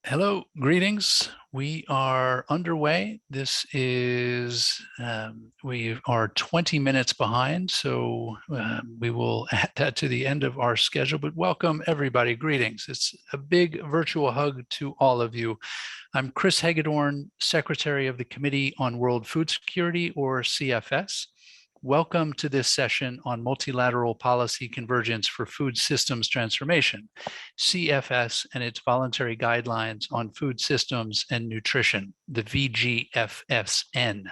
Hello, greetings. We are underway. This is, we are 20 minutes behind, so we will add that to the end of our schedule, but welcome everybody, greetings. It's a big virtual hug to all of you. I'm Chris Hegadorn, Secretary of the Committee on World Food Security, or CFS. Welcome to this session on Multilateral Policy Convergence for Food Systems Transformation, CFS and its Voluntary Guidelines on Food Systems and Nutrition, the VGFSN.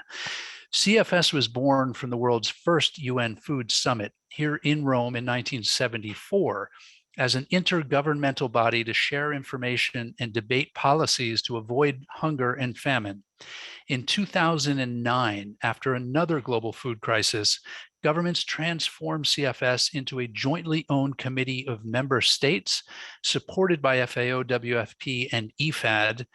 CFS was born from the world's first UN Food Summit here in Rome in 1974 as an intergovernmental body to share information and debate policies to avoid hunger and famine. In 2009, after another global food crisis, governments transformed CFS into a jointly owned committee of member states, supported by FAO, WFP, and IFAD,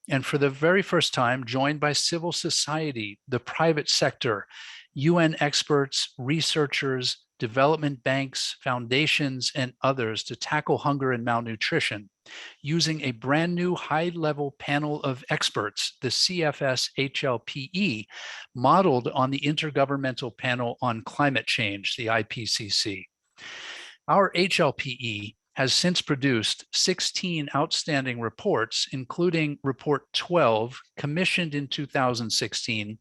and for the very first time, joined by civil society, the private sector, UN experts, researchers, development banks, foundations, and others to tackle hunger and malnutrition, using a brand new high-level panel of experts, the CFS HLPE, modeled on the Intergovernmental Panel on Climate Change, the IPCC. Our HLPE has since produced 16 outstanding reports, including Report 12, commissioned in 2016,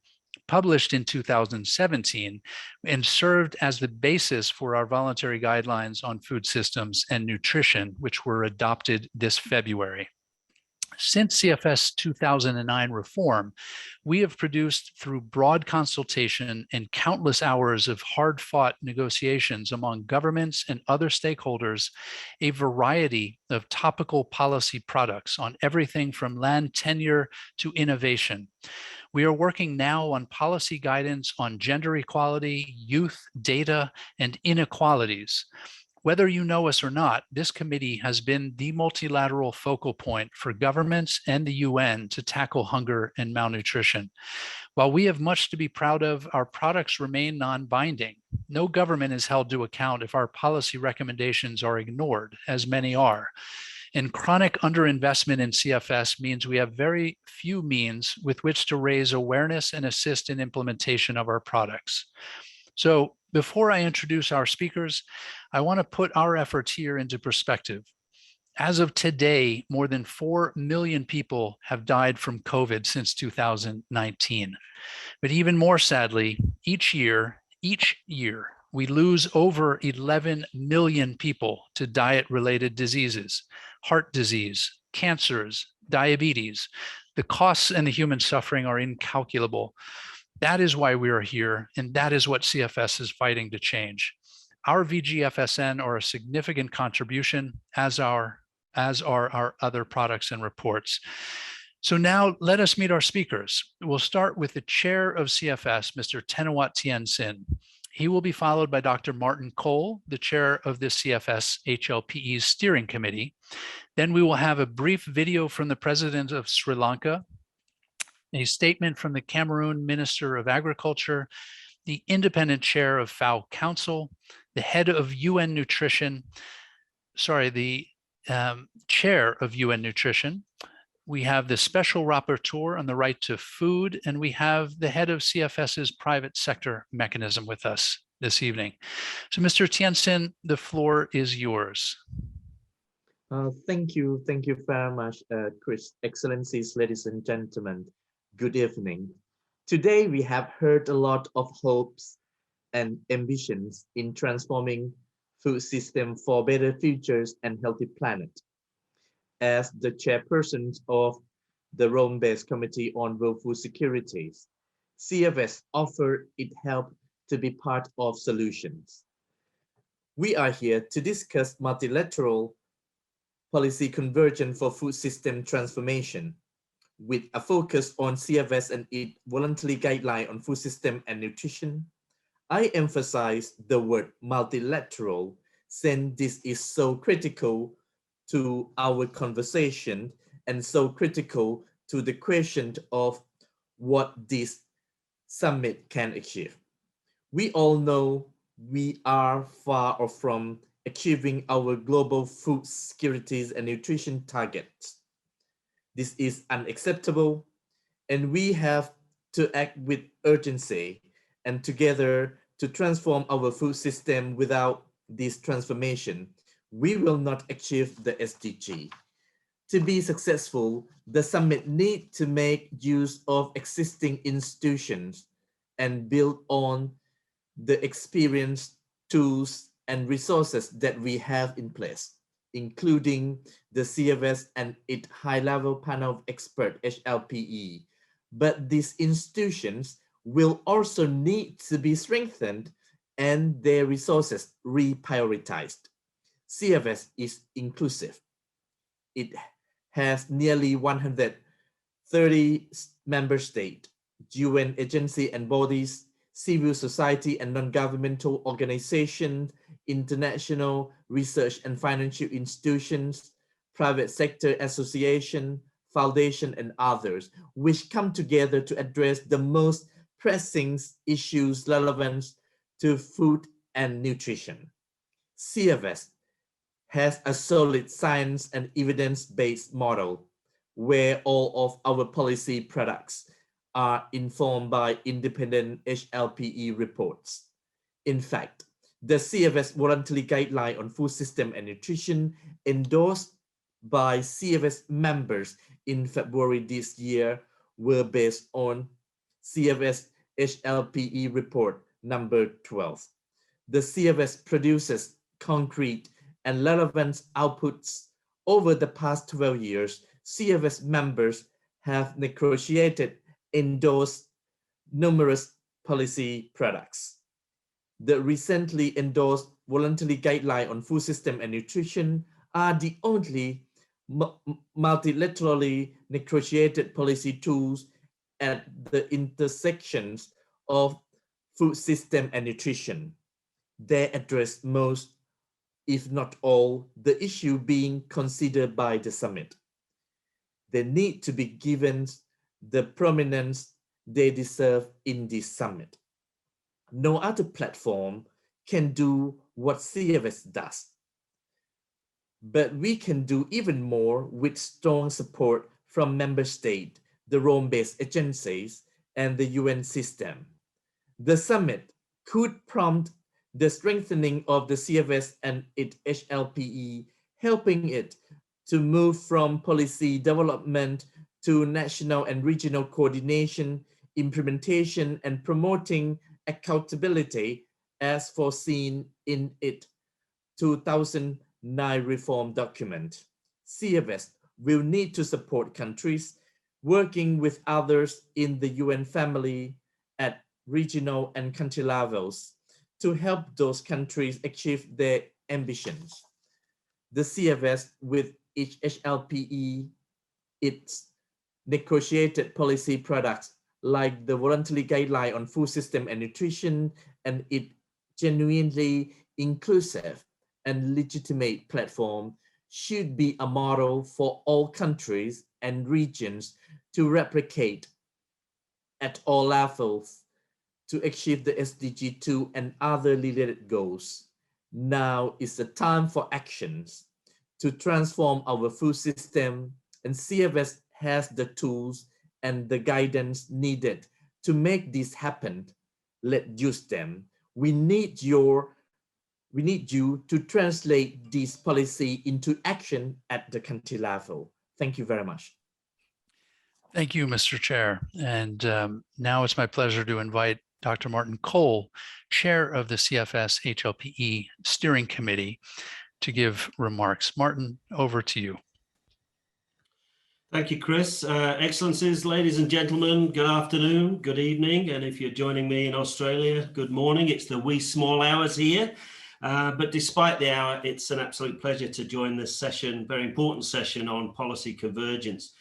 published in 2017, and served as the basis for our voluntary guidelines on food systems and nutrition, which were adopted this February. Since CFS 2009 reform, we have produced, through broad consultation and countless hours of hard-fought negotiations among governments and other stakeholders, a variety of topical policy products on everything from land tenure to innovation. We are working now on policy guidance on gender equality, youth, data, and inequalities. Whether you know us or not, this committee has been the multilateral focal point for governments and the UN to tackle hunger and malnutrition. While we have much to be proud of, our products remain non-binding. No government is held to account if our policy recommendations are ignored, as many are. And chronic underinvestment in CFS means we have very few means with which to raise awareness and assist in implementation of our products. So before I introduce our speakers, I want to put our efforts here into perspective. As of today, more than 4 million people have died from COVID since 2019. But even more sadly, each year, we lose over 11 million people to diet-related diseases, heart disease, cancers, diabetes. The costs and the human suffering are incalculable. That is why we are here, and that is what CFS is fighting to change. Our VGFSN are a significant contribution, as are our other products and reports. So now let us meet our speakers. We'll start with the chair of CFS, Mr. Thénouat Tien Sinh. He will be followed by Dr. Martin Cole, the chair of the CFS HLPE's steering committee. Then we will have a brief video from the president of Sri Lanka, a statement from the Cameroon Minister of Agriculture, the independent chair of FAO Council, the head of UN Nutrition, the chair of UN Nutrition. We have the Special Rapporteur on the right to food, and we have the head of CFS's private sector mechanism with us this evening. So Mr. Tien Sinh, the floor is yours. Thank you very much, Chris. Excellencies, ladies and gentlemen, good evening. Today we have heard a lot of hopes and ambitions in transforming food system for better futures and healthy planet. As the chairperson of the Rome-based Committee on World Food Security, CFS offered its help to be part of solutions. We are here to discuss multilateral policy convergence for food system transformation, with a focus on CFS and its voluntary guideline on food system and nutrition. I emphasize the word multilateral, since this is so critical to our conversation and so critical to the question of what this summit can achieve. We all know we are far from achieving our global food security and nutrition targets. This is unacceptable, and we have to act with urgency and together to transform our food system. Without this transformation, we will not achieve the SDG. To be successful, the summit needs to make use of existing institutions and build on the experience, tools, and resources that we have in place, including the CFS and its high-level panel of expert HLPE. But these institutions will also need to be strengthened and their resources reprioritized. CFS is inclusive. It has nearly 130 member states, UN agencies and bodies, civil society and non-governmental organizations, international research and financial institutions, private sector association, foundation, and others, which come together to address the most pressing issues relevant to food and nutrition. CFS has a solid science and evidence-based model where all of our policy products are informed by independent HLPE reports. In fact, the CFS Voluntary Guideline on Food System and Nutrition, endorsed by CFS members in February this year, were based on CFS HLPE report number 12. The CFS produces concrete and relevant outputs. Over the past 12 years, CFS members have negotiated, endorsed numerous policy products. The recently endorsed Voluntary Guideline on Food System and Nutrition are the only multilaterally negotiated policy tools at the intersections of food system and nutrition. They address most, if not all, the issue being considered by the summit. They need to be given the prominence they deserve in this summit. No other platform can do what CFS does. But we can do even more with strong support from member states, the Rome-based agencies, and the UN system. The summit could prompt the strengthening of the CFS and its HLPE, helping it to move from policy development to national and regional coordination, implementation, and promoting accountability as foreseen in its 2009 reform document. CFS will need to support countries working with others in the UN family at regional and country levels to help those countries achieve their ambitions. The CFS, with each HLPE, its negotiated policy products like the Voluntary Guideline on Food System and Nutrition, and its genuinely inclusive and legitimate platform, should be a model for all countries and regions to replicate at all levels to achieve the SDG 2 and other related goals. Now is the time for actions to transform our food system, and CFS has the tools and the guidance needed to make this happen. Let's use them. We need you to translate this policy into action at the country level. Thank you very much. Thank you, Mr. Chair. And now it's my pleasure to invite Dr. Martin Cole, Chair of the CFS HLPE Steering Committee, to give remarks. Martin, over to you. Thank you, Chris. Excellencies, ladies and gentlemen, good afternoon, good evening, and if you're joining me in Australia, good morning. It's the wee small hours here, but despite the hour, it's an absolute pleasure to join this session, very important session on policy convergence.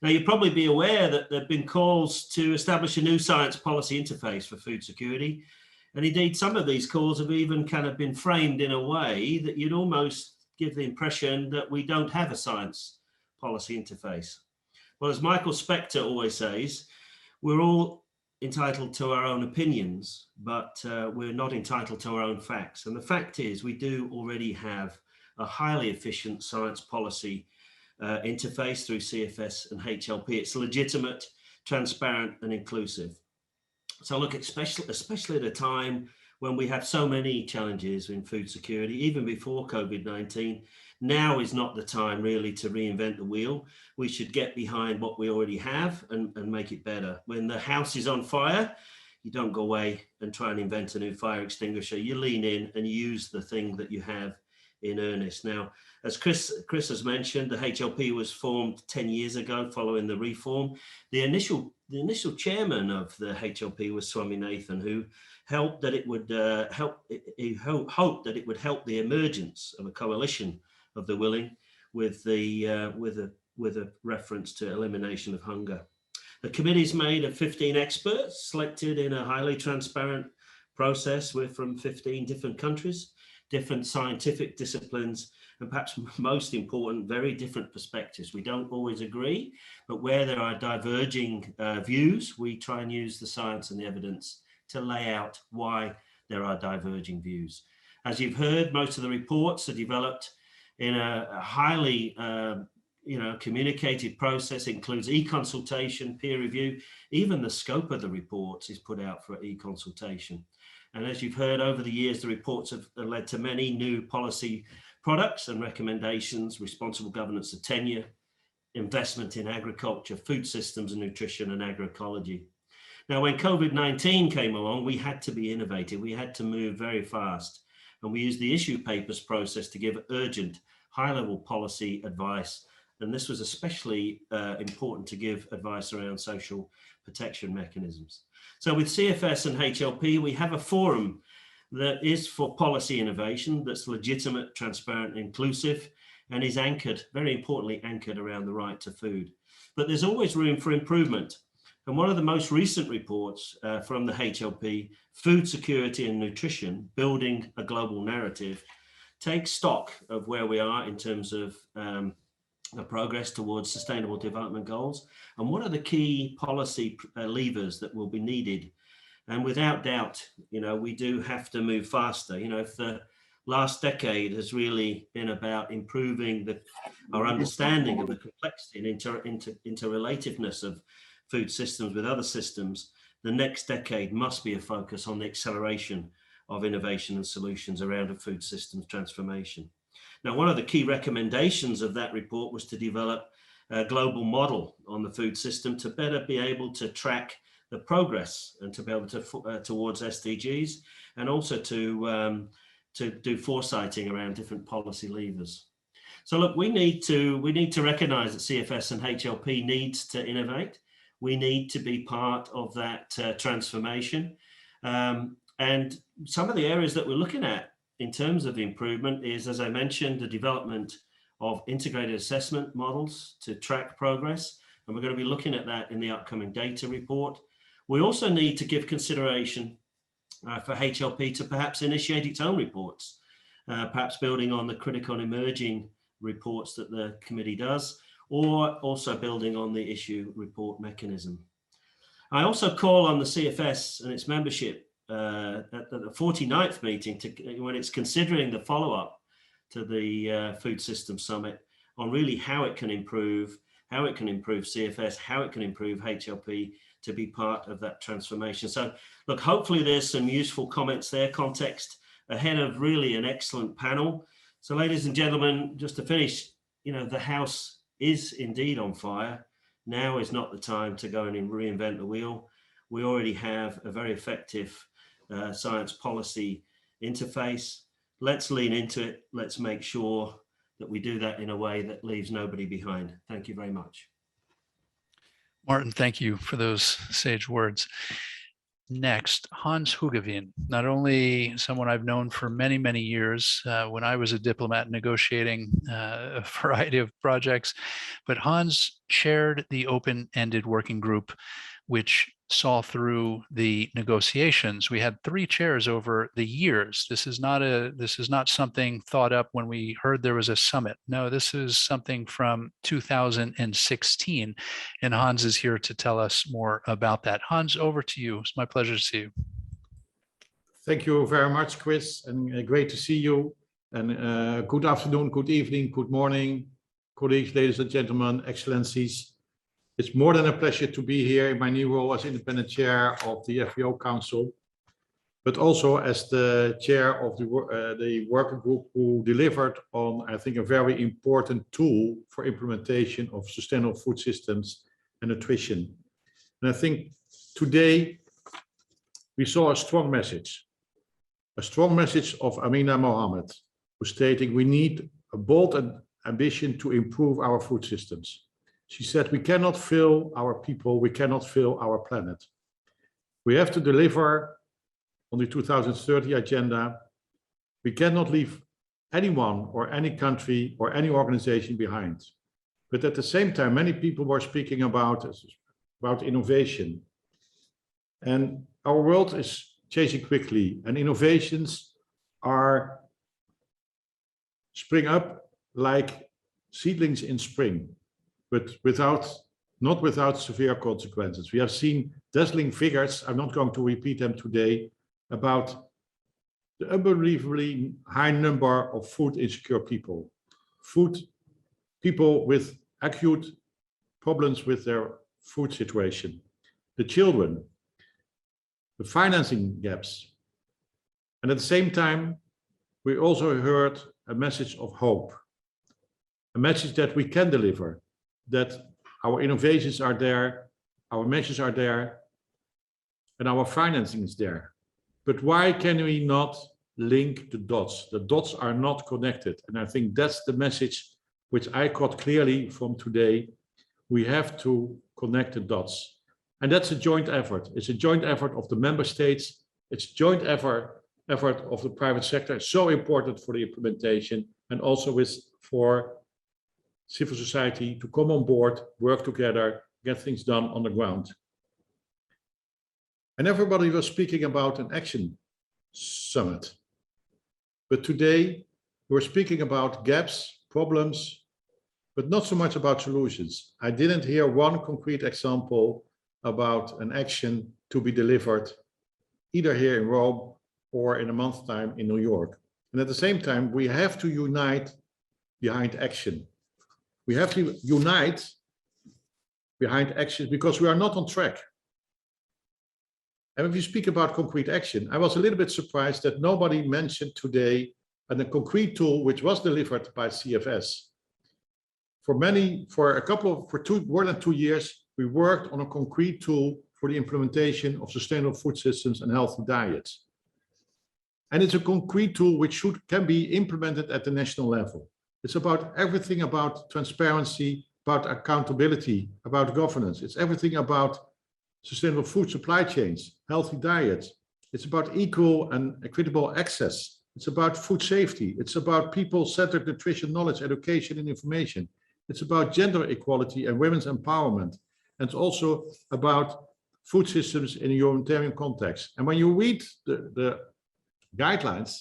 Now, you'll probably be aware that there have been calls to establish a new science policy interface for food security. And indeed, some of these calls have even kind of been framed in a way that you'd almost give the impression that we don't have a science policy interface. Well, as Michael Spector always says, we're all entitled to our own opinions, but we're not entitled to our own facts. And the fact is we do already have a highly efficient science policy interface through CFS and HLP. It's legitimate, transparent, and inclusive. So look, especially at a time when we have so many challenges in food security, even before COVID-19, now is not the time really to reinvent the wheel. We should get behind what we already have and make it better. When the house is on fire, you don't go away and try and invent a new fire extinguisher. You lean in and use the thing that you have in earnest. Now, as Chris has mentioned, the HLP was formed 10 years ago following the reform. The initial chairman of the HLP was Swaminathan, who hoped that it would help the emergence of a coalition of the willing with a reference to elimination of hunger. The committee is made of 15 experts selected in a highly transparent process. We're from 15 different countries, different scientific disciplines, and perhaps most important, very different perspectives. We don't always agree, but where there are diverging views, we try and use the science and the evidence to lay out why there are diverging views. As you've heard, most of the reports are developed in a highly communicated process, includes e-consultation, peer review. Even the scope of the reports is put out for e-consultation. And as you've heard over the years, the reports have led to many new policy products and recommendations: responsible governance of tenure, investment in agriculture, food systems and nutrition, and agroecology. Now, when COVID-19 came along, we had to be innovative. We had to move very fast. And we used the issue papers process to give urgent, high-level policy advice. And this was especially important to give advice around social protection mechanisms. So with CFS and HLP, we have a forum that is for policy innovation, that's legitimate, transparent, inclusive, and is anchored, very importantly, anchored around the right to food. But there's always room for improvement. And one of the most recent reports from the HLP, Food Security and Nutrition, Building a Global Narrative, takes stock of where we are in terms of the progress towards Sustainable Development Goals, and what are the key policy levers that will be needed. And without doubt, we do have to move faster. If the last decade has really been about improving our understanding of the complexity and interrelatedness of food systems with other systems, the next decade must be a focus on the acceleration of innovation and solutions around a food systems transformation. Now, one of the key recommendations of that report was to develop a global model on the food system to better be able to track the progress and to be able to towards SDGs, and also to do foresighting around different policy levers. So look, we need to recognize that CFS and HLP needs to innovate. We need to be part of that transformation. And some of the areas that we're looking at in terms of the improvement is, as I mentioned, the development of integrated assessment models to track progress. And we're going to be looking at that in the upcoming data report. We also need to give consideration for HLP to perhaps initiate its own reports, perhaps building on the critical and emerging reports that the committee does, or also building on the issue report mechanism. I also call on the CFS and its membership at the 49th meeting when it's considering the follow-up to the Food Systems Summit on really how it can improve CFS, how it can improve HLP to be part of that transformation. So look, hopefully there's some useful comments there, context ahead of really an excellent panel. So ladies and gentlemen, just to finish, the House is indeed on fire. Now is not the time to go and reinvent the wheel. We already have a very effective science policy interface. Let's lean into it. Let's make sure that we do that in a way that leaves nobody behind. Thank you very much. Martin, thank you for those sage words. Next, Hans Hoogeveen, not only someone I've known for many, many years when I was a diplomat negotiating a variety of projects, but Hans chaired the open-ended working group, which saw through the negotiations. We had 3 chairs over the years. This is not something thought up when we heard there was a summit. No, this is something from 2016, and Hans is here to tell us more about that. Hans, over to you. It's my pleasure to see you. Thank you very much, Chris, and great to see you. And good afternoon, good evening, good morning, colleagues, ladies and gentlemen, excellencies. It's more than a pleasure to be here in my new role as independent chair of the FVO Council, but also as the chair of the working group who delivered on, I think, a very important tool for implementation of sustainable food systems and nutrition. And I think today we saw a strong message of Amina Mohammed, who's stating we need a bold ambition to improve our food systems. She said we cannot fail our people, we cannot fail our planet. We have to deliver on the 2030 agenda. We cannot leave anyone or any country or any organization behind. But at the same time, many people were speaking about innovation. And our world is changing quickly, and innovations are spring up like seedlings in spring, but not without severe consequences. We have seen dazzling figures, I'm not going to repeat them today, about the unbelievably high number of food insecure people, people with acute problems with their food situation, the children, the financing gaps. And at the same time, we also heard a message of hope, a message that we can deliver, that our innovations are there, our measures are there, and our financing is there. But why can we not link the dots? The dots are not connected. And I think that's the message which I caught clearly from today. We have to connect the dots. And that's a joint effort. It's a joint effort of the member states. It's a joint effort of the private sector. It's so important for the implementation, and also for civil society to come on board, work together, get things done on the ground. And everybody was speaking about an action summit. But today we're speaking about gaps, problems, but not so much about solutions. I didn't hear one concrete example about an action to be delivered either here in Rome or in a month's time in New York. And at the same time, we have to unite behind action. We have to unite behind action because we are not on track. And if you speak about concrete action, I was a little bit surprised that nobody mentioned today a concrete tool which was delivered by CFS. For more than 2 years, we worked on a concrete tool for the implementation of sustainable food systems and healthy diets. And it's a concrete tool which can be implemented at the national level. It's about everything about transparency, about accountability, about governance. It's everything about sustainable food supply chains, healthy diets. It's about equal and equitable access. It's about food safety. It's about people-centered nutrition, knowledge, education, and information. It's about gender equality and women's empowerment. And it's also about food systems in a humanitarian context. And when you read the guidelines,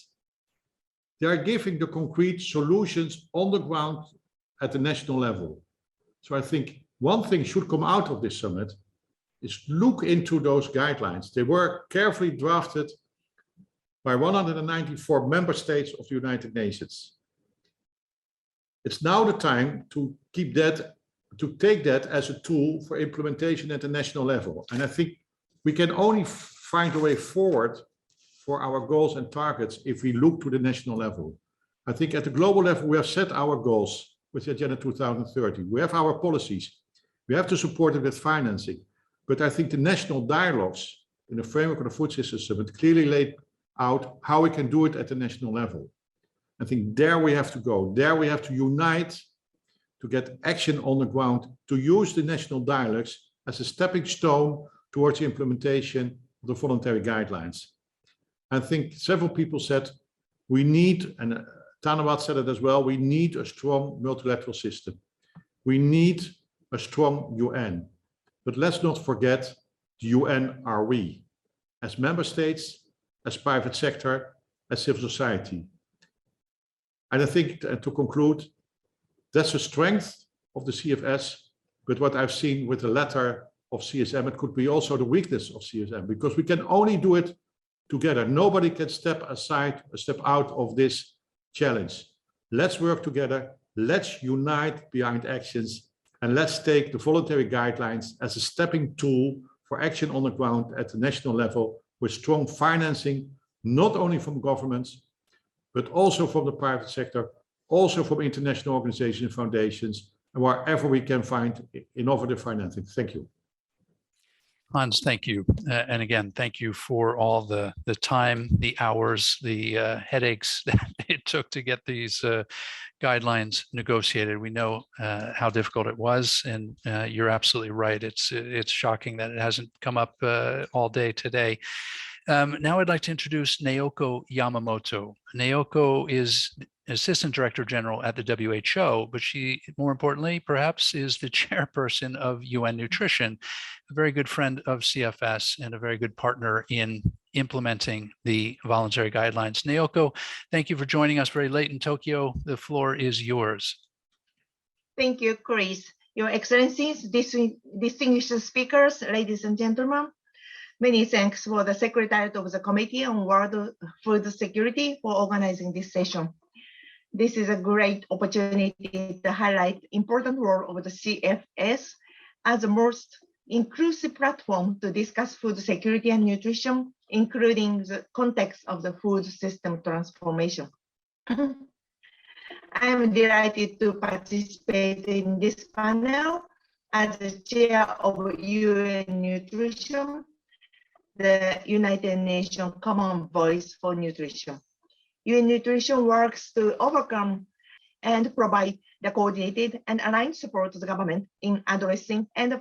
they are giving the concrete solutions on the ground at the national level. So I think one thing should come out of this summit is look into those guidelines. They were carefully drafted by 194 member states of the United Nations. It's now the time to take that as a tool for implementation at the national level. And I think we can only find a way forward for our goals and targets if we look to the national level. I think at the global level, we have set our goals with the Agenda 2030. We have our policies. We have to support it with financing. But I think the national dialogues in the framework of the Food Systems Summit clearly laid out how we can do it at the national level. I think there we have to go. There we have to unite to get action on the ground, to use the national dialogues as a stepping stone towards the implementation of the voluntary guidelines. I think several people said we need, and Tanawat said it as well, we need a strong multilateral system. We need a strong UN. But let's not forget, the UN are we, as member states, as private sector, as civil society. And I think, to conclude, that's the strength of the CFS, but what I've seen with the letter of CSM, it could be also the weakness of CSM, because we can only do it together. Nobody can step out of this challenge. Let's work together. let's unite behind actions, and let's take the voluntary guidelines as a stepping tool for action on the ground at the national level with strong financing, not only from governments, but also from the private sector, also from international organizations and foundations, and wherever we can find innovative financing. Thank you. Hans, thank you. And again, thank you for all the time, the hours, the headaches that it took to get these guidelines negotiated. We know how difficult it was, and you're absolutely right. It's shocking that it hasn't come up all day today. Now I'd like to introduce Naoko Yamamoto. Naoko is Assistant Director General at the WHO, but she, more importantly, perhaps, is the chairperson of UN Nutrition, a very good friend of CFS and a very good partner in implementing the voluntary guidelines. Naoko, thank you for joining us very late in Tokyo. The floor is yours. Thank you, Chris. Your Excellencies, distinguished speakers, ladies and gentlemen, many thanks for the Secretariat of the Committee on World Food Security for organizing this session. This is a great opportunity to highlight the important role of the CFS as the most inclusive platform to discuss food security and nutrition, including the context of the food system transformation. I am delighted to participate in this panel as the chair of UN Nutrition, the United Nations Common Voice for Nutrition. UN Nutrition works to overcome and provide the coordinated and aligned support to the government in addressing and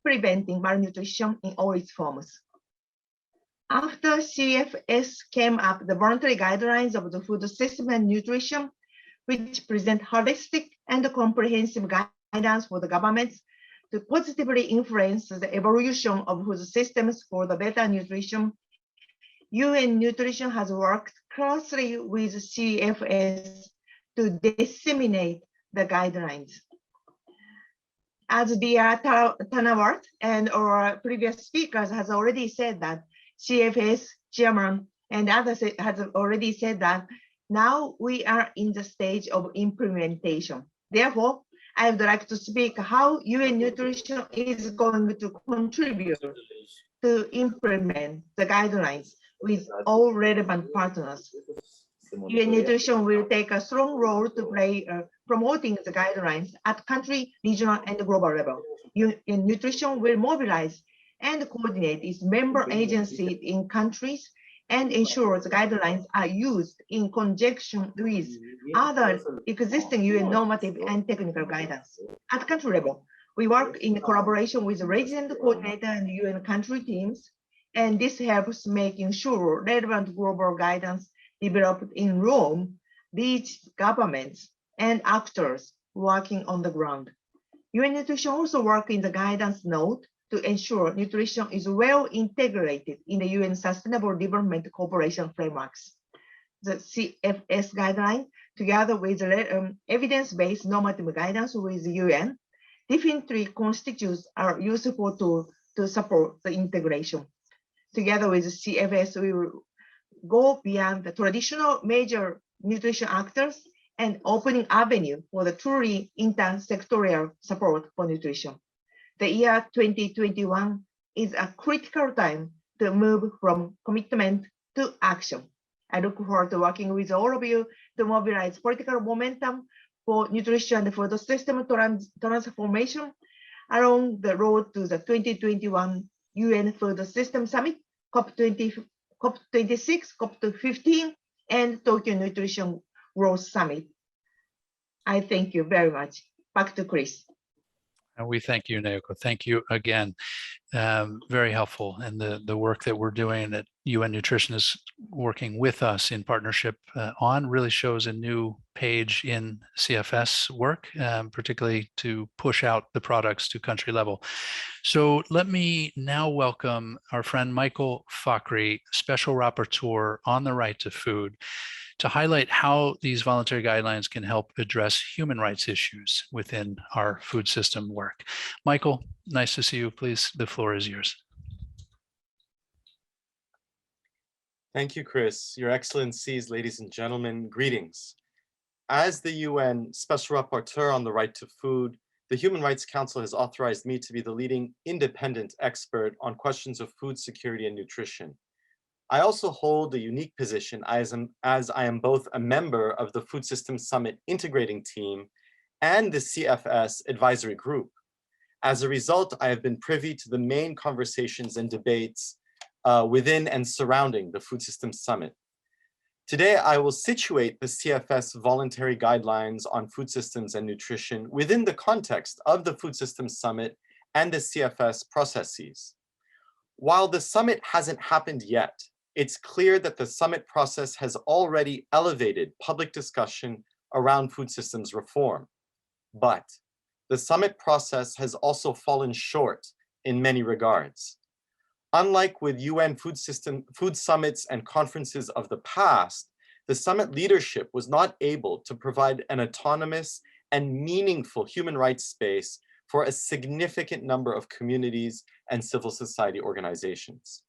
preventing malnutrition in all its forms. After CFS came up, the voluntary guidelines of the food system and nutrition, which present holistic and comprehensive guidance for the governments to positively influence the evolution of food systems for the better nutrition. UN Nutrition has worked closely with CFS to disseminate the guidelines. As Dia Tanawat and our previous speakers has already said that CFS chairman and others has already said that now we are in the stage of implementation. Therefore, I would like to speak how UN Nutrition is going to contribute to implement the guidelines with all relevant partners. UN Nutrition will take a strong role to play promoting the guidelines at country, regional, and global level. UN Nutrition will mobilize and coordinate its member agencies in countries and ensure the guidelines are used in conjunction with other existing UN normative and technical guidance. At country level, we work in collaboration with the resident coordinator and UN country teams, and this helps making sure relevant global guidance developed in Rome reach governments and actors working on the ground. UN Nutrition also works in the guidance node to ensure nutrition is well integrated in the UN Sustainable Development Cooperation frameworks. The CFS guideline, together with evidence-based normative guidance with the UN, definitely constitutes a useful tool to support the integration. Together with the CFS, we will go beyond the traditional major nutrition actors and opening avenue for the truly intersectorial support for nutrition. The year 2021 is a critical time to move from commitment to action. I look forward to working with all of you to mobilize political momentum for nutrition and food system transformation along the road to the 2021 UN Food System Summit, COP26, COP15, and Tokyo Nutrition Growth Summit. I thank you very much. Back to Chris. And we thank you, Naoko. Thank you again. Very helpful. And the work that we're doing that UN Nutrition is working with us in partnership on really shows a new page in CFS work, particularly to push out the products to country level. So let me now welcome our friend Michael Fakhri, Special Rapporteur on the right to food, to highlight how these voluntary guidelines can help address human rights issues within our food system work. Michael, nice to see you. Please, the floor is yours. Thank you, Chris. Your Excellencies, ladies and gentlemen, greetings. as the UN Special Rapporteur on the right to food, the Human Rights Council has authorized me to be the leading independent expert on questions of food security and nutrition. I also hold a unique position as I am both a member of the Food Systems Summit integrating team and the CFS advisory group. As a result, I have been privy to the main conversations and debates within and surrounding the Food Systems Summit. Today, I will situate the CFS Voluntary Guidelines on Food Systems and Nutrition within the context of the Food Systems Summit and the CFS processes. While the summit hasn't happened yet, it's clear that the summit process has already elevated public discussion around food systems reform. But the summit process has also fallen short in many regards. Unlike with UN food summits and conferences of the past, the summit leadership was not able to provide an autonomous and meaningful human rights space for a significant number of communities and civil society organizations.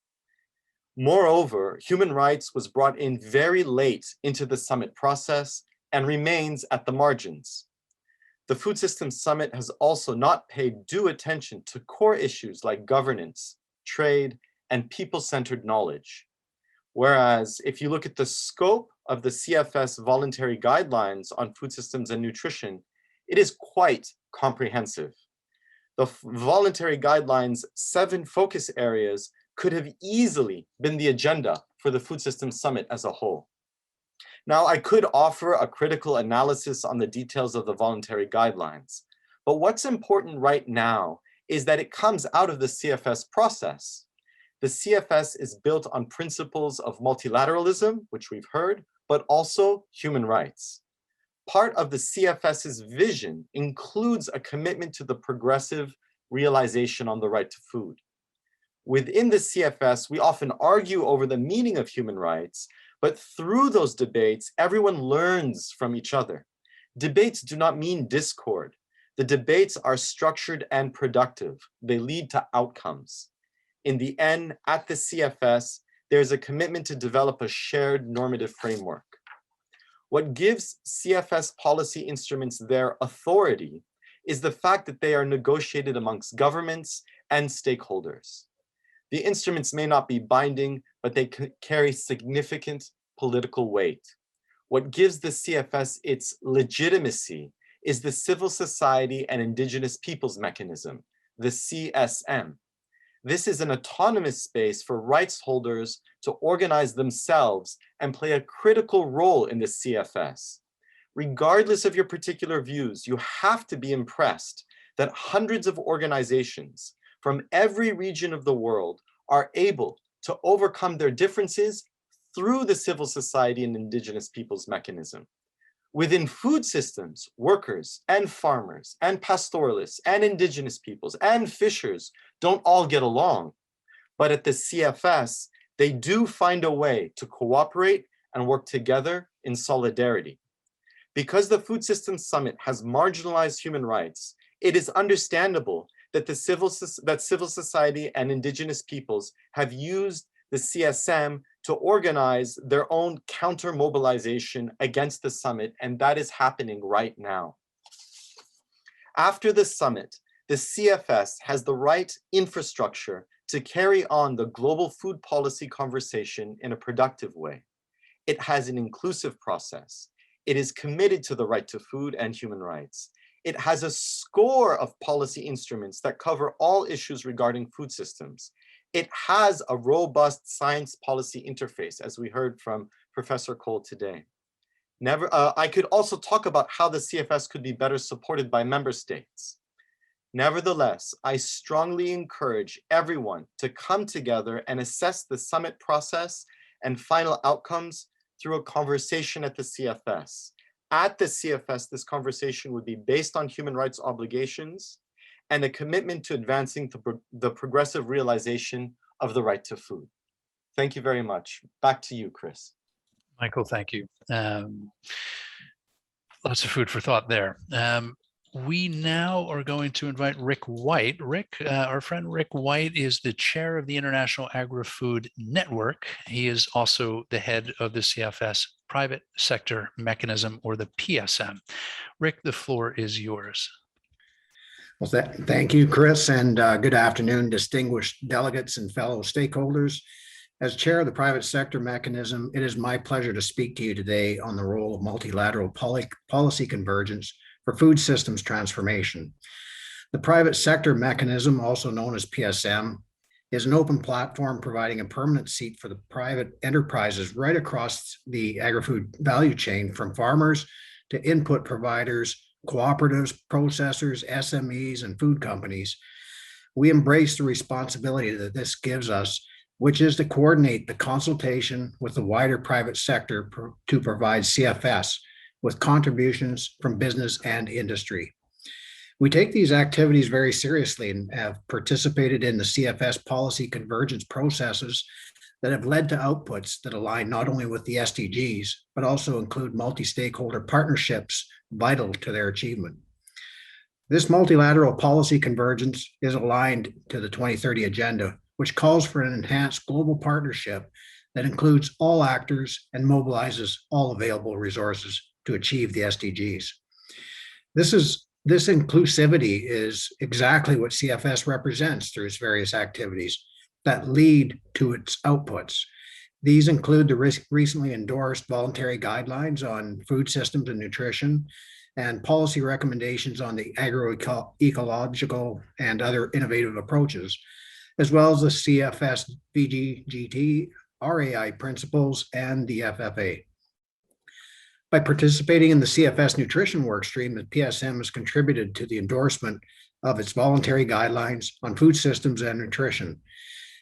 Moreover, human rights was brought in very late into the summit process and remains at the margins. The Food Systems Summit has also not paid due attention to core issues like governance, trade, and people-centered knowledge. Whereas if you look at the scope of the CFS Voluntary Guidelines on Food Systems and Nutrition, it is quite comprehensive. The Voluntary Guidelines' 7 focus areas could have easily been the agenda for the Food Systems Summit as a whole. Now, I could offer a critical analysis on the details of the Voluntary Guidelines, but what's important right now is that it comes out of the CFS process. The CFS is built on principles of multilateralism, which we've heard, but also human rights. Part of the CFS's vision includes a commitment to the progressive realization on the right to food. Within the CFS, we often argue over the meaning of human rights, but through those debates, everyone learns from each other. Debates do not mean discord. The debates are structured and productive. They lead to outcomes. In the end, at the CFS, there's a commitment to develop a shared normative framework. What gives CFS policy instruments their authority is the fact that they are negotiated amongst governments and stakeholders. The instruments may not be binding, but they carry significant political weight. What gives the CFS its legitimacy is the civil society and indigenous peoples mechanism, the CSM. This is an autonomous space for rights holders to organize themselves and play a critical role in the CFS. Regardless of your particular views, you have to be impressed that hundreds of organizations from every region of the world are able to overcome their differences through the civil society and indigenous peoples mechanism. Within food systems, workers and farmers and pastoralists and indigenous peoples and fishers don't all get along. But at the CFS, they do find a way to cooperate and work together in solidarity. Because the Food Systems Summit has marginalized human rights, it is understandable that civil society and indigenous peoples have used the CSM to organize their own counter mobilization against the summit, and that is happening right now. After the summit, the CFS has the right infrastructure to carry on the global food policy conversation in a productive way. It has an inclusive process. It is committed to the right to food and human rights. It has a score of policy instruments that cover all issues regarding food systems. It has a robust science policy interface, as we heard from Professor Cole today. I could also talk about how the CFS could be better supported by member states. Nevertheless, I strongly encourage everyone to come together and assess the summit process and final outcomes through a conversation at the CFS. At the CFS, this conversation would be based on human rights obligations and a commitment to advancing the progressive realization of the right to food. Thank you very much. Back to you, Chris. Michael, thank you. Lots of food for thought there. We now are going to invite Rick White. Rick, our friend Rick White is the chair of the International Agri-Food Network. He is also the head of the CFS Private Sector Mechanism, or the PSM. Rick, the floor is yours. Well, thank you, Chris, and good afternoon, distinguished delegates and fellow stakeholders. As chair of the Private Sector Mechanism, it is my pleasure to speak to you today on the role of multilateral policy convergence for food systems transformation. The Private Sector Mechanism, also known as PSM, is an open platform providing a permanent seat for the private enterprises right across the agri-food value chain, from farmers to input providers, cooperatives, processors, SMEs, and food companies. We embrace the responsibility that this gives us, which is to coordinate the consultation with the wider private sector to provide CFS with contributions from business and industry. We take these activities very seriously and have participated in the CFS policy convergence processes that have led to outputs that align not only with the SDGs, but also include multi-stakeholder partnerships vital to their achievement. This multilateral policy convergence is aligned to the 2030 Agenda, which calls for an enhanced global partnership that includes all actors and mobilizes all available resources to achieve the SDGs. This inclusivity is exactly what CFS represents through its various activities that lead to its outputs. These include the recently endorsed voluntary guidelines on food systems and nutrition, and policy recommendations on the agroecological and other innovative approaches, as well as the CFS VGFSN, RAI principles, and the FFA. By participating in the CFS nutrition workstream, the PSM has contributed to the endorsement of its voluntary guidelines on food systems and nutrition.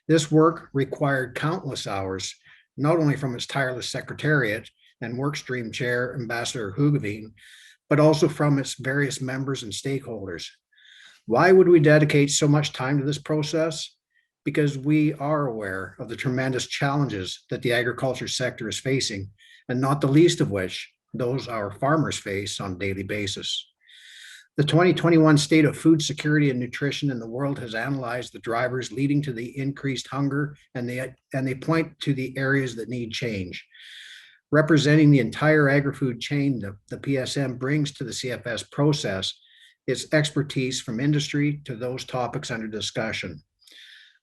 This work required countless hours, not only from its tireless secretariat and workstream chair, Ambassador Hoogeveen, but also from its various members and stakeholders. Why would we dedicate so much time to this process? Because we are aware of the tremendous challenges that the agriculture sector is facing, and not the least of which those our farmers face on a daily basis. The 2021 State of Food Security and Nutrition in the world has analyzed the drivers leading to the increased hunger, and they point to the areas that need change. Representing the entire agri-food chain, the PSM brings to the CFS process its expertise from industry to those topics under discussion.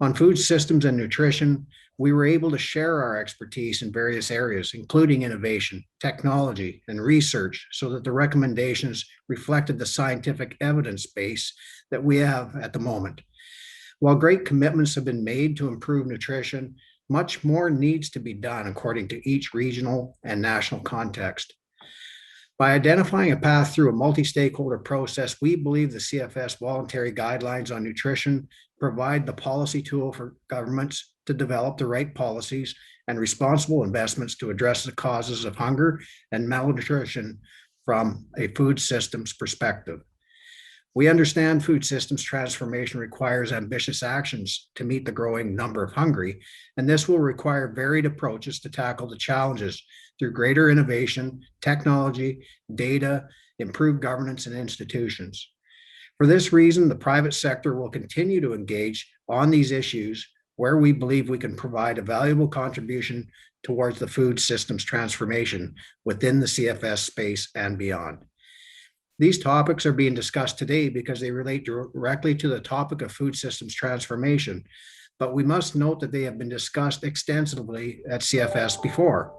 On food systems and nutrition, we were able to share our expertise in various areas, including innovation, technology, and research, so that the recommendations reflected the scientific evidence base that we have at the moment. While great commitments have been made to improve nutrition, much more needs to be done according to each regional and national context. By identifying a path through a multi-stakeholder process, we believe the CFS voluntary guidelines on nutrition provide the policy tool for governments to develop the right policies and responsible investments to address the causes of hunger and malnutrition from a food systems perspective. We understand food systems transformation requires ambitious actions to meet the growing number of hungry, and this will require varied approaches to tackle the challenges through greater innovation, technology, data, improved governance, and institutions. For this reason, the private sector will continue to engage on these issues where we believe we can provide a valuable contribution towards the food systems transformation within the CFS space and beyond. These topics are being discussed today because they relate directly to the topic of food systems transformation, but we must note that they have been discussed extensively at CFS before.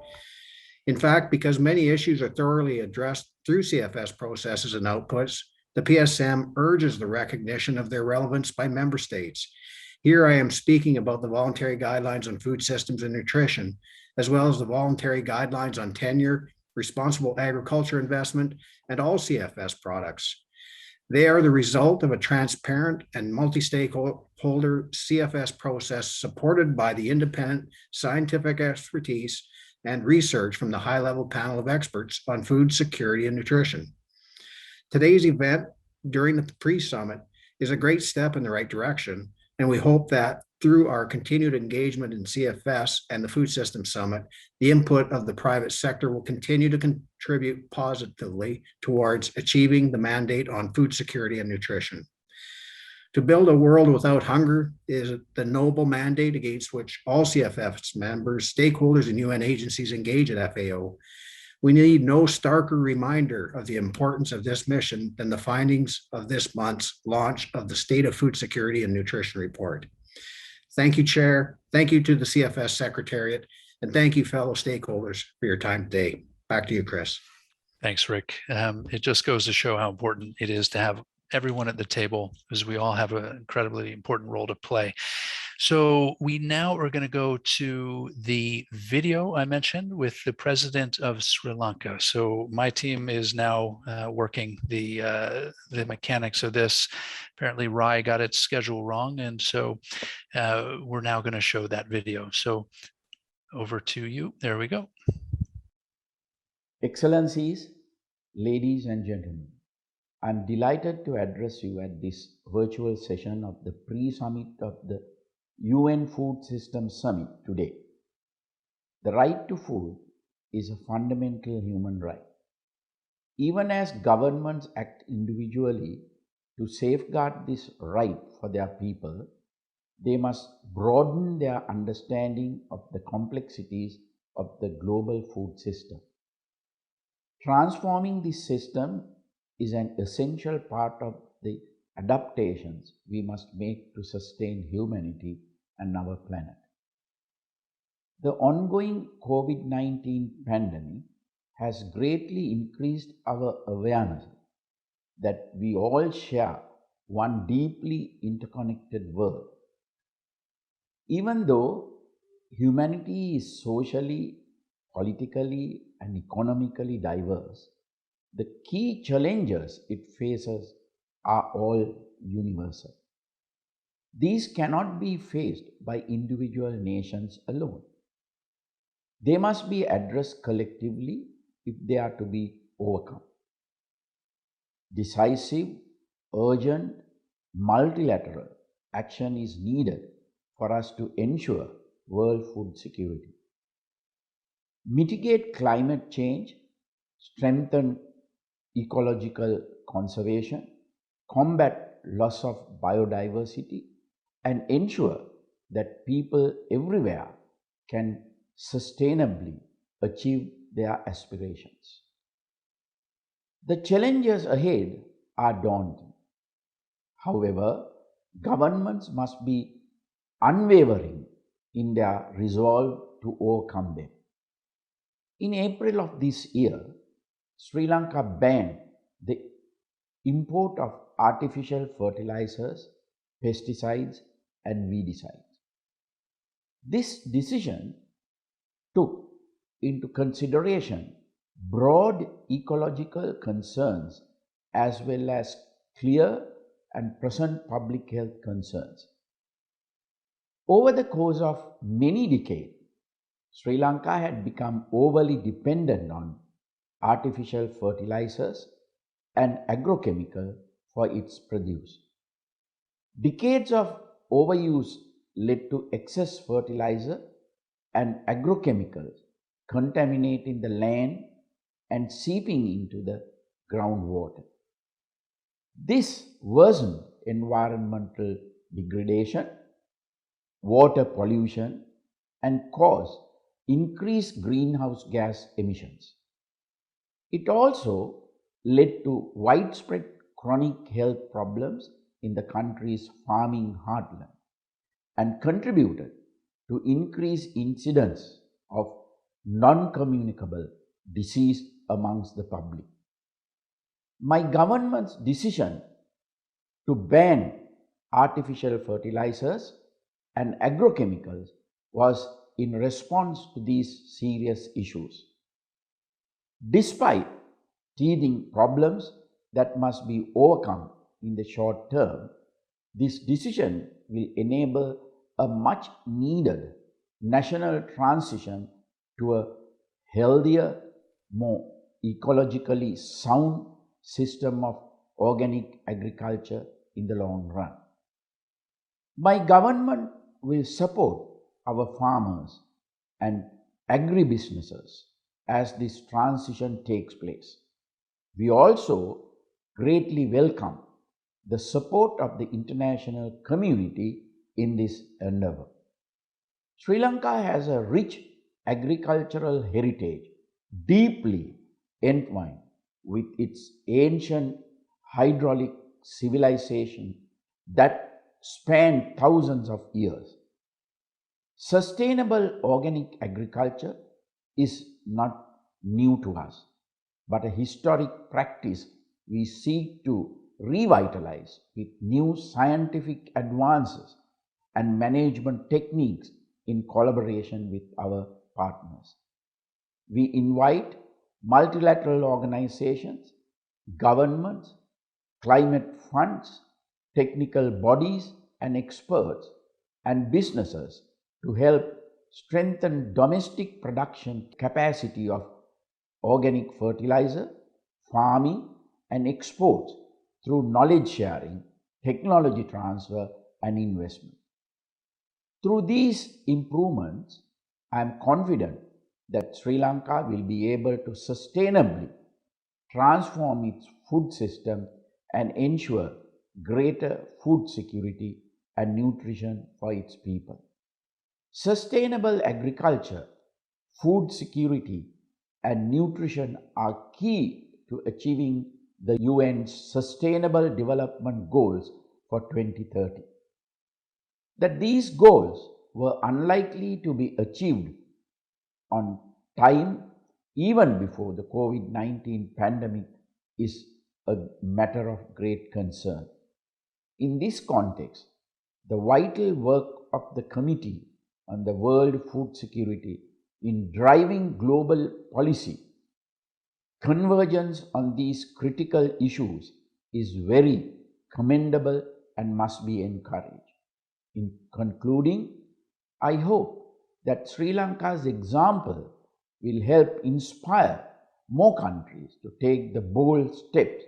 In fact, because many issues are thoroughly addressed through CFS processes and outputs, the PSM urges the recognition of their relevance by member states. Here I am speaking about the voluntary guidelines on food systems and nutrition, as well as the voluntary guidelines on tenure, responsible agriculture investment, and all CFS products. They are the result of a transparent and multi-stakeholder CFS process supported by the independent scientific expertise and research from the high-level panel of experts on food security and nutrition. Today's event during the pre-summit is a great step in the right direction, and we hope that through our continued engagement in CFS and the Food Systems Summit, the input of the private sector will continue to contribute positively towards achieving the mandate on food security and nutrition. To build a world without hunger is the noble mandate against which all CFS members, stakeholders, and UN agencies engage at FAO. We need no starker reminder of the importance of this mission than the findings of this month's launch of the State of Food Security and Nutrition Report. Thank you, Chair. Thank you to the CFS Secretariat, and thank you, fellow stakeholders, for your time today. Back to you, Chris. Thanks, Rick. It just goes to show how important it is to have everyone at the table, because we all have an incredibly important role to play. So we now are going to go to the video I mentioned with the president of Sri Lanka. So my team is now working the mechanics of this. Apparently Rai got its schedule wrong, and so we're now going to show that video. So over to you. There we go. Excellencies, ladies and gentlemen, I'm delighted to address you at this virtual session of the pre-summit of the UN Food System Summit today. The right to food is a fundamental human right. Even as governments act individually to safeguard this right for their people, they must broaden their understanding of the complexities of the global food system. Transforming this system is an essential part of the adaptations we must make to sustain humanity and our planet. The ongoing COVID-19 pandemic has greatly increased our awareness that we all share one deeply interconnected world. Even though humanity is socially, politically, and economically diverse, the key challenges it faces are all universal. These cannot be faced by individual nations alone. They must be addressed collectively if they are to be overcome. Decisive, urgent, multilateral action is needed for us to ensure world food security. Mitigate climate change, strengthen ecological conservation, combat loss of biodiversity, and ensure that people everywhere can sustainably achieve their aspirations. The challenges ahead are daunting. However, governments must be unwavering in their resolve to overcome them. In April of this year, Sri Lanka banned the import of artificial fertilizers, pesticides, and weedicides. This decision took into consideration broad ecological concerns as well as clear and present public health concerns. Over the course of many decades, Sri Lanka had become overly dependent on artificial fertilizers and agrochemical for its produce. Decades of overuse led to excess fertilizer and agrochemicals contaminating the land and seeping into the groundwater. This worsened environmental degradation, water pollution, and caused increased greenhouse gas emissions. It also led to widespread chronic health problems in the country's farming heartland and contributed to increased incidence of non-communicable disease amongst the public. My government's decision to ban artificial fertilizers and agrochemicals was in response to these serious issues. Despite teething problems that must be overcome in the short term, this decision will enable a much needed national transition to a healthier, more ecologically sound system of organic agriculture in the long run. My government will support our farmers and agribusinesses as this transition takes place. We also greatly welcome the support of the international community in this endeavor. Sri Lanka has a rich agricultural heritage deeply entwined with its ancient hydraulic civilization that spanned thousands of years. Sustainable organic agriculture is not new to us, but a historic practice we seek to revitalize with new scientific advances and management techniques in collaboration with our partners. We invite multilateral organizations, governments, climate funds, technical bodies and experts, and businesses to help strengthen domestic production capacity of organic fertilizer, farming, and exports through knowledge sharing, technology transfer, and investment. Through these improvements, I am confident that Sri Lanka will be able to sustainably transform its food system and ensure greater food security and nutrition for its people. Sustainable agriculture, food security, and nutrition are key to achieving the UN's Sustainable Development Goals for 2030. That these goals were unlikely to be achieved on time even before the COVID-19 pandemic is a matter of great concern. In this context, the vital work of the Committee on the World Food Security in driving global policy, convergence on these critical issues is very commendable and must be encouraged. In concluding, I hope that Sri Lanka's example will help inspire more countries to take the bold steps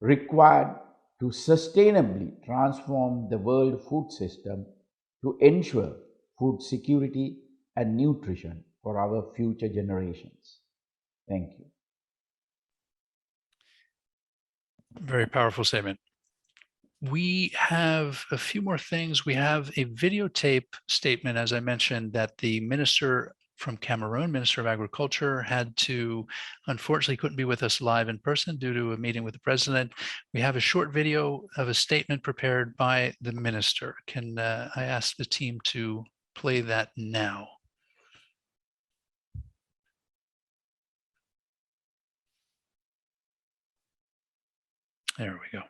required to sustainably transform the world food system to ensure food security and nutrition for our future generations. Thank you. Very powerful statement. We have a few more things. We have a videotape statement, as I mentioned, that the minister from Cameroon, Minister of Agriculture, had to, unfortunately couldn't be with us live in person due to a meeting with the president. We have a short video of a statement prepared by the minister. Can I ask the team to play that now? There we go.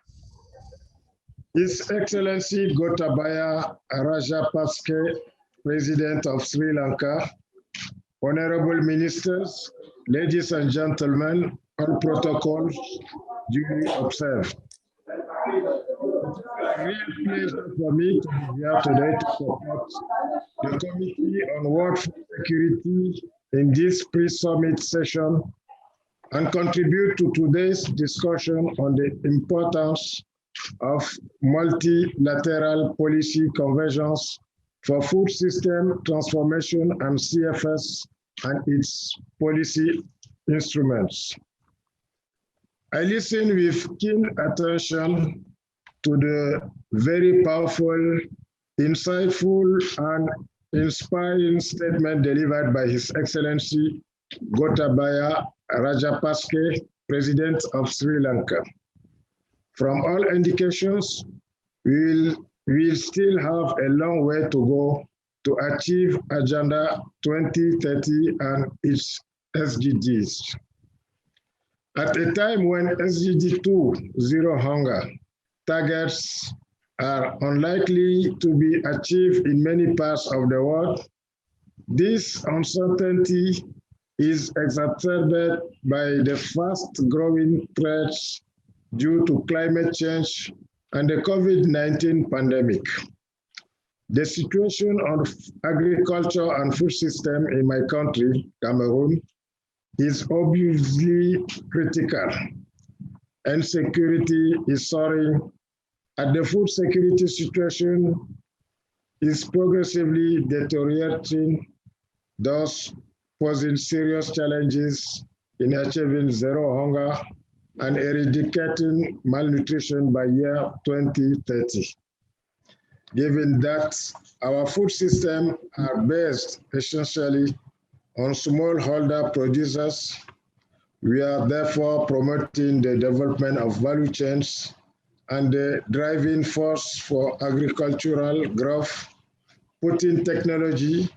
His Excellency Gotabaya Rajapaksa, President of Sri Lanka, Honorable Ministers, ladies and gentlemen, all protocols duly observed. It's a real pleasure for me to be here today to support the Committee on World Food Security in this pre-summit session and contribute to today's discussion on the importance of multilateral policy convergence for food system transformation and CFS and its policy instruments. I listened with keen attention to the very powerful, insightful, and inspiring statement delivered by His Excellency Gotabaya Rajapaksa, President of Sri Lanka. From all indications, we'll still have a long way to go to achieve Agenda 2030 and its SDGs. At a time when SDG 2, zero hunger, targets are unlikely to be achieved in many parts of the world, this uncertainty is exacerbated by the fast-growing threats due to climate change and the COVID-19 pandemic. The situation of agriculture and food system in my country, Cameroon, is obviously critical. Insecurity is soaring, and the food security situation is progressively deteriorating, thus posing serious challenges in achieving zero hunger and eradicating malnutrition by year 2030. Given that our food systems are based essentially on smallholder producers. We are therefore promoting the development of value chains and the driving force for agricultural growth, putting technology,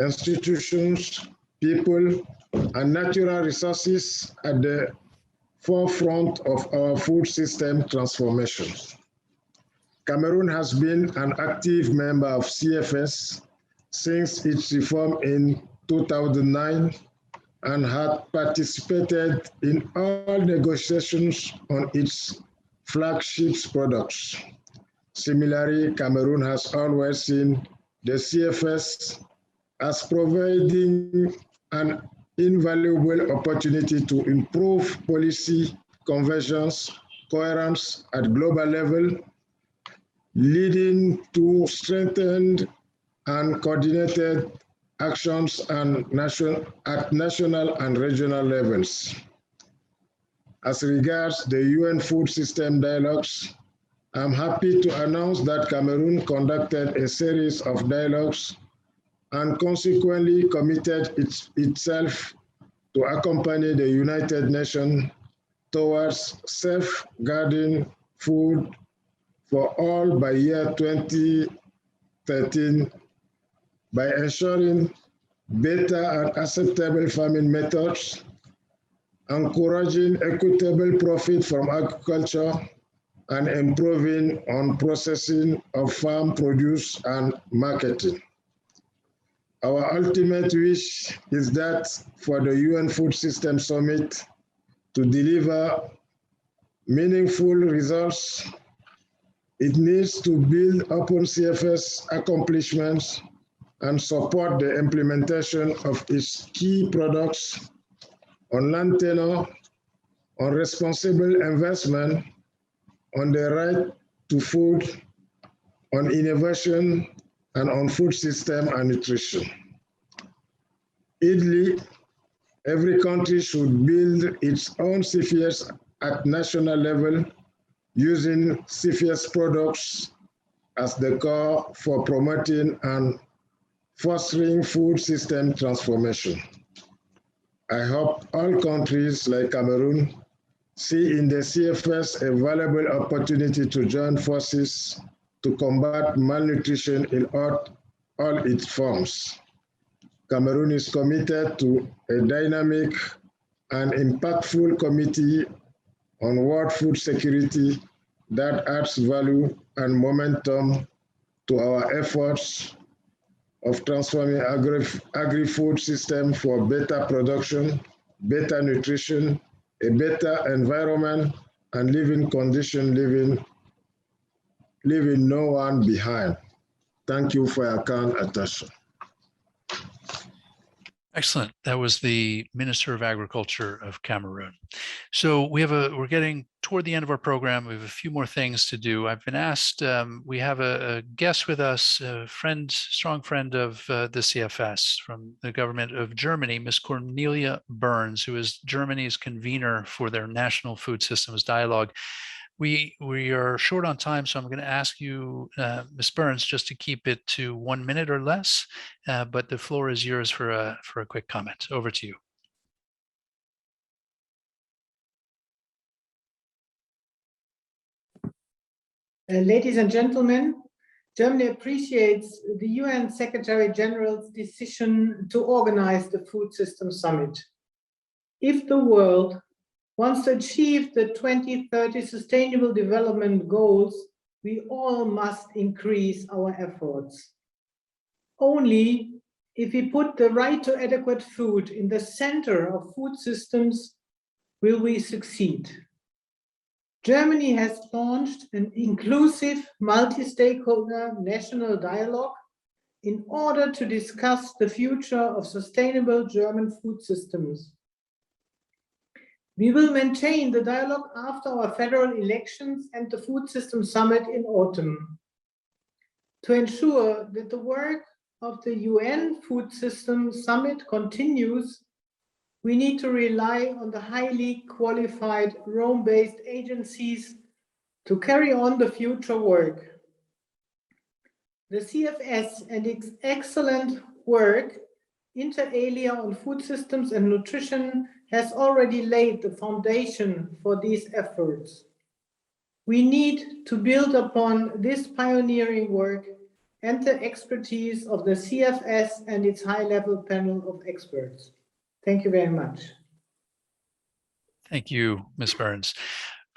institutions, people, and natural resources at the forefront of our food system transformation. Cameroon has been an active member of CFS since its reform in 2009 and had participated in all negotiations on its flagship products. Similarly, Cameroon has always seen the CFS as providing an invaluable opportunity to improve policy convergence, coherence at global level, leading to strengthened and coordinated actions at national and regional levels. As regards the UN Food System Dialogues, I'm happy to announce that Cameroon conducted a series of dialogues and consequently committed itself to accompany the United Nations towards safeguarding food for all by year 2013 by ensuring better and acceptable farming methods, encouraging equitable profit from agriculture, and improving on processing of farm produce and marketing. Our ultimate wish is that for the UN Food System Summit to deliver meaningful results, it needs to build upon CFS accomplishments and support the implementation of its key products on land tenure, on responsible investment, on the right to food, on innovation, and on food system and nutrition. Ideally, every country should build its own CFS at national level using CFS products as the core for promoting and fostering food system transformation. I hope all countries like Cameroon see in the CFS a valuable opportunity to join forces to combat malnutrition in all its forms. Cameroon is committed to a dynamic and impactful committee on world food security that adds value and momentum to our efforts of transforming agri-food system for better production, better nutrition, a better environment, and living condition, leaving no one behind. Thank you for your kind attention. Excellent. That was the Minister of Agriculture of Cameroon. So we're getting toward the end of our program. We have a few more things to do. I've been asked, we have a guest with us, a friend, strong friend of the CFS from the government of Germany, Ms. Cornelia Burns, who is Germany's convener for their National Food Systems Dialogue. We are short on time, so I'm going to ask you, Ms. Burns, just to keep it to 1 minute or less, but the floor is yours for a quick comment. Over to you. Ladies and gentlemen, Germany appreciates the UN Secretary General's decision to organize the Food Systems Summit. If the world wants to achieve the 2030 Sustainable Development Goals, we all must increase our efforts. Only if we put the right to adequate food in the center of food systems will we succeed. Germany has launched an inclusive multi-stakeholder national dialogue in order to discuss the future of sustainable German food systems. We will maintain the dialogue after our federal elections and the Food Systems Summit in autumn. To ensure that the work of the UN Food Systems Summit continues, we need to rely on the highly qualified Rome-based agencies to carry on the future work. The CFS and its excellent work inter alia on food systems and nutrition has already laid the foundation for these efforts. We need to build upon this pioneering work and the expertise of the CFS and its high-level panel of experts. Thank you very much. Thank you, Ms. Burns.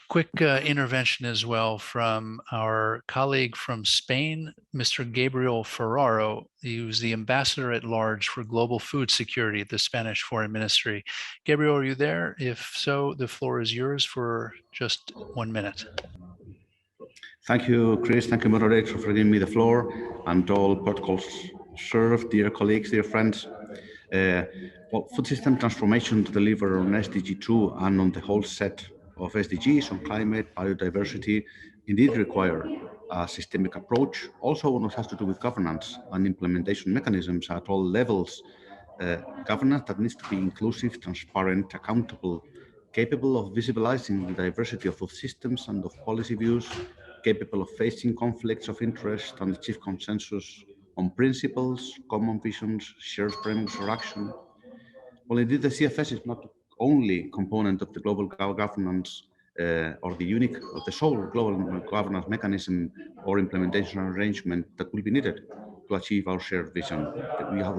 Quick intervention as well from our colleague from Spain, Mr. Gabriel Ferraro. He was the ambassador at large for global food security at the Spanish Foreign Ministry. Gabriel, are you there? If so, the floor is yours for just 1 minute. Thank you, Chris. Thank you, moderator, for giving me the floor, and all protocols served, dear colleagues, dear friends. Well, food system transformation to deliver on SDG 2 and on the whole set of SDGs on climate, biodiversity, indeed require a systemic approach. Also, what has to do with governance and implementation mechanisms at all levels. Governance that needs to be inclusive, transparent, accountable, capable of visibilizing the diversity of food systems and of policy views, capable of facing conflicts of interest and achieve consensus on principles, common visions, shared frameworks for action. Well, indeed, the CFS is not only component of the global governance or the sole global governance mechanism or implementation arrangement that will be needed to achieve our shared vision.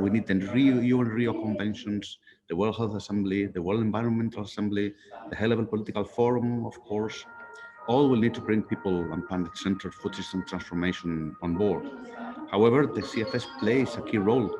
We need the UN Rio Conventions, the World Health Assembly, the World Environmental Assembly, the high-level political forum, of course. All will need to bring people and planet-centered food system transformation on board. However, the CFS plays a key role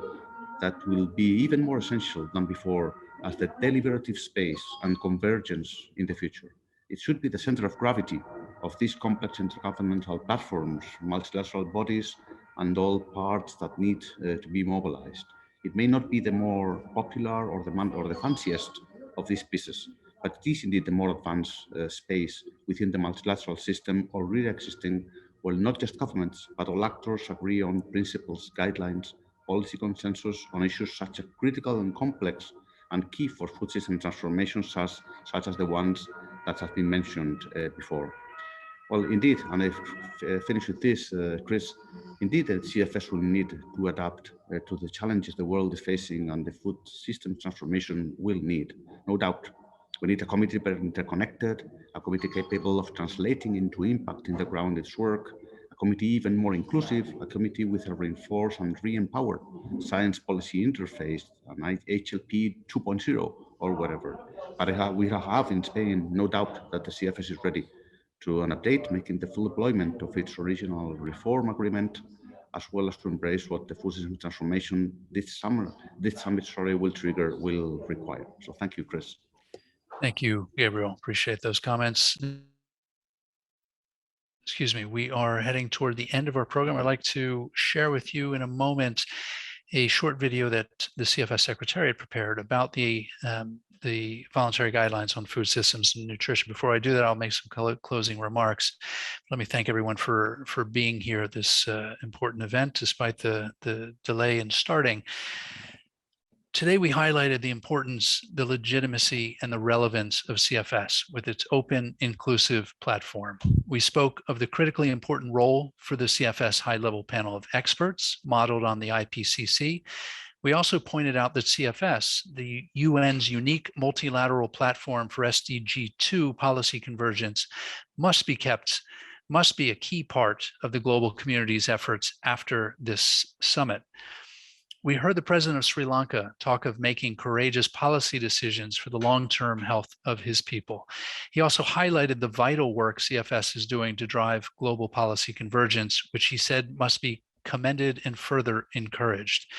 that will be even more essential than before as the deliberative space and convergence in the future. It should be the center of gravity of these complex intergovernmental platforms, multilateral bodies, and all parts that need to be mobilized. It may not be the more popular or the fanciest of these pieces, but it is indeed the more advanced space within the multilateral system already existing, where not just governments, but all actors agree on principles, guidelines, policy consensus on issues such as critical and complex and key for food system transformations such as the ones that have been mentioned before. Well, indeed, and I finish with this, Chris, indeed, the CFS will need to adapt to the challenges the world is facing, and the food system transformation will need, no doubt. We need a committee better interconnected, a committee capable of translating into impact in the ground its work, a committee even more inclusive, a committee with a reinforced and re-empowered science policy interface, an HLPE 2.0 or whatever. But we have in Spain no doubt that the CFS is ready to an update, making the full deployment of its original reform agreement, as well as to embrace what the food system transformation this summit will require. So thank you, Chris. Thank you, Gabriel. Appreciate those comments. Excuse me, we are heading toward the end of our program. I'd like to share with you in a moment a short video that the CFS Secretariat prepared about the voluntary guidelines on food systems and nutrition. Before I do that, I'll make some closing remarks. Let me thank everyone for being here at this important event, despite the delay in starting. Today, we highlighted the importance, the legitimacy, and the relevance of CFS with its open, inclusive platform. We spoke of the critically important role for the CFS high-level panel of experts modeled on the IPCC. We also pointed out that CFS, the UN's unique multilateral platform for SDG 2 policy convergence, must be a key part of the global community's efforts after this summit. We heard the president of Sri Lanka talk of making courageous policy decisions for the long-term health of his people. He also highlighted the vital work CFS is doing to drive global policy convergence, which he said must be commended and further encouraged.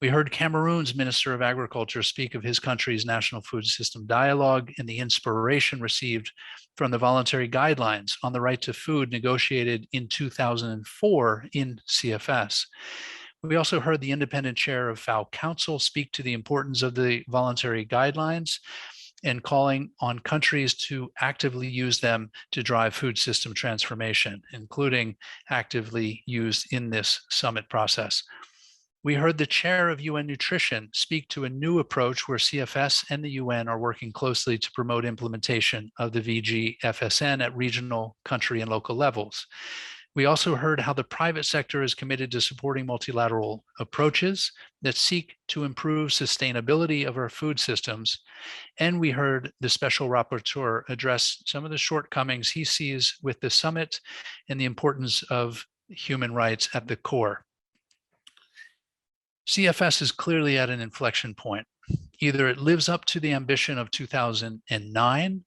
We heard Cameroon's Minister of Agriculture speak of his country's national food system dialogue and the inspiration received from the voluntary guidelines on the right to food negotiated in 2004 in CFS. We also heard the independent chair of FAO Council speak to the importance of the voluntary guidelines and calling on countries to actively use them to drive food system transformation, including actively used in this summit process. We heard the chair of UN Nutrition speak to a new approach where CFS and the UN are working closely to promote implementation of the VGFSN at regional, country, and local levels. We also heard how the private sector is committed to supporting multilateral approaches that seek to improve sustainability of our food systems. And we heard the Special Rapporteur address some of the shortcomings he sees with the summit and the importance of human rights at the core. CFS is clearly at an inflection point. Either it lives up to the ambition of 2009,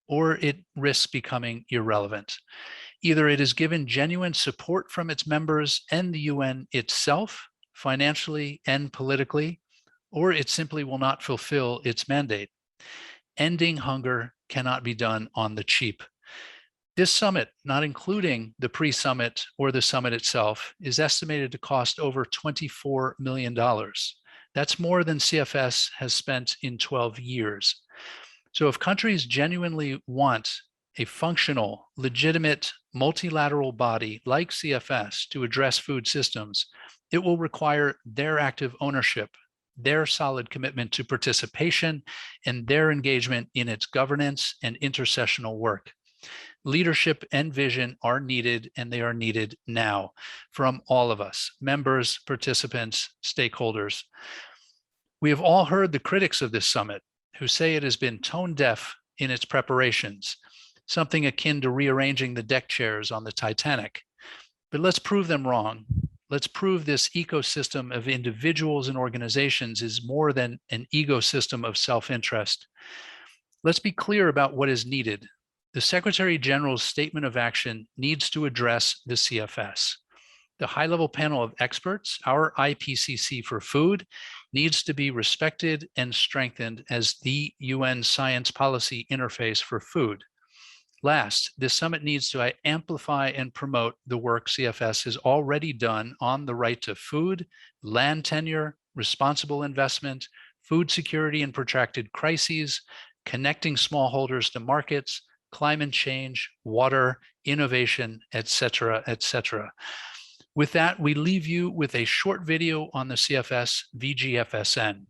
or it risks becoming irrelevant. Either it is given genuine support from its members and the UN itself, financially and politically, or it simply will not fulfill its mandate. Ending hunger cannot be done on the cheap. This summit, not including the pre-summit or the summit itself, is estimated to cost over $24 million. That's more than CFS has spent in 12 years. So if countries genuinely want a functional, legitimate, multilateral body like CFS to address food systems, it will require their active ownership, their solid commitment to participation, and their engagement in its governance and intercessional work. Leadership and vision are needed, and they are needed now from all of us, members, participants, stakeholders. We have all heard the critics of this summit who say it has been tone deaf in its preparations, something akin to rearranging the deck chairs on the Titanic. But let's prove them wrong. Let's prove this ecosystem of individuals and organizations is more than an ecosystem of self-interest. Let's be clear about what is needed. The Secretary General's statement of action needs to address the CFS. The high-level panel of experts, our IPCC for food, needs to be respected and strengthened as the UN science policy interface for food. Last, this summit needs to amplify and promote the work CFS has already done on the right to food, land tenure, responsible investment, food security and protracted crises, connecting smallholders to markets, climate change, water, innovation, etc., etc. With that, we leave you with a short video on the CFS VGFSN.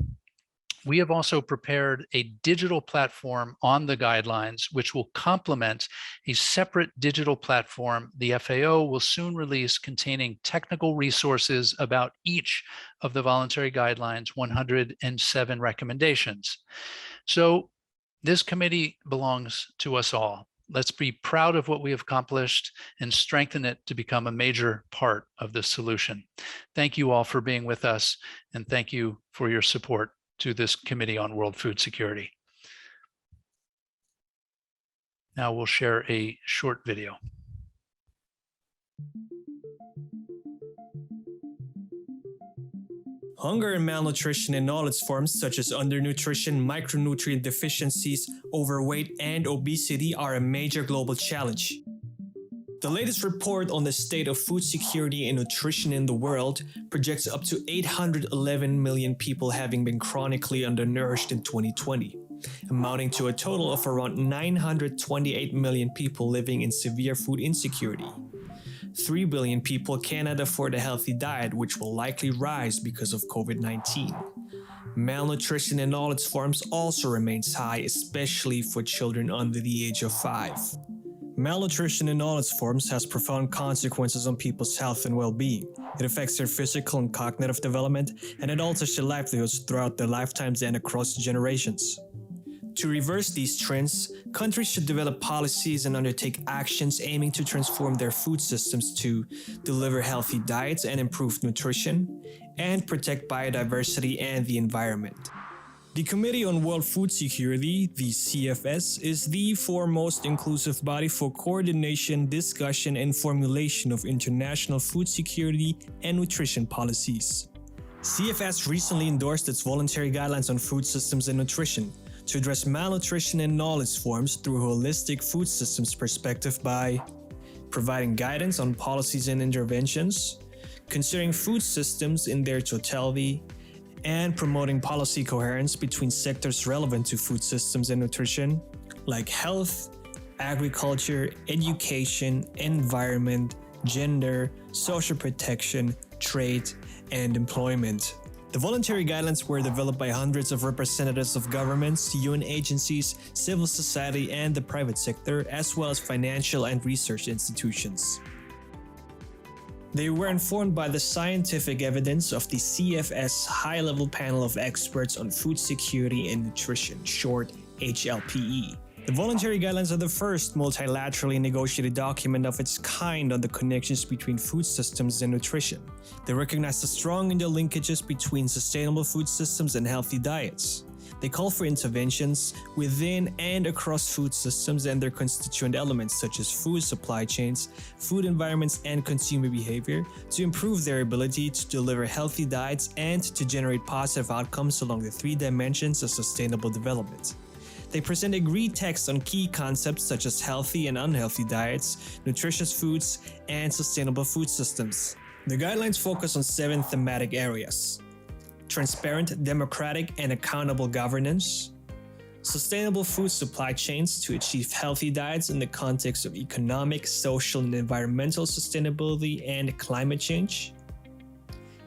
We have also prepared a digital platform on the guidelines, which will complement a separate digital platform the FAO will soon release containing technical resources about each of the voluntary guidelines 107 recommendations. So this committee belongs to us all. Let's be proud of what we have accomplished and strengthen it to become a major part of the solution. Thank you all for being with us, and thank you for your support to this Committee on World Food Security. Now we'll share a short video. Hunger and malnutrition in all its forms, such as undernutrition, micronutrient deficiencies, overweight, and obesity, are a major global challenge. The latest report on the state of food security and nutrition in the world projects up to 811 million people having been chronically undernourished in 2020, amounting to a total of around 928 million people living in severe food insecurity. 3 billion people cannot afford a healthy diet, which will likely rise because of COVID-19. Malnutrition in all its forms also remains high, especially for children under the age of 5. Malnutrition in all its forms has profound consequences on people's health and well-being. It affects their physical and cognitive development, and it alters their livelihoods throughout their lifetimes and across generations. To reverse these trends, countries should develop policies and undertake actions aiming to transform their food systems to deliver healthy diets and improve nutrition, and protect biodiversity and the environment. The Committee on World Food Security, the CFS, is the foremost inclusive body for coordination, discussion, and formulation of international food security and nutrition policies. CFS recently endorsed its Voluntary Guidelines on Food Systems and Nutrition to address malnutrition in all its forms through a holistic food systems perspective by providing guidance on policies and interventions, considering food systems in their totality, and promoting policy coherence between sectors relevant to food systems and nutrition, like health, agriculture, education, environment, gender, social protection, trade, and employment. The voluntary guidelines were developed by hundreds of representatives of governments, UN agencies, civil society, and the private sector, as well as financial and research institutions. They were informed by the scientific evidence of the CFS High-Level Panel of Experts on Food Security and Nutrition, short HLPE. The Voluntary Guidelines are the first multilaterally negotiated document of its kind on the connections between food systems and nutrition. They recognize the strong interlinkages between sustainable food systems and healthy diets. They call for interventions within and across food systems and their constituent elements such as food supply chains, food environments, and consumer behavior to improve their ability to deliver healthy diets and to generate positive outcomes along the 3 dimensions of sustainable development. They present agreed texts on key concepts such as healthy and unhealthy diets, nutritious foods, and sustainable food systems. The guidelines focus on 7 thematic areas: transparent, democratic, and accountable governance, sustainable food supply chains to achieve healthy diets in the context of economic, social, and environmental sustainability and climate change,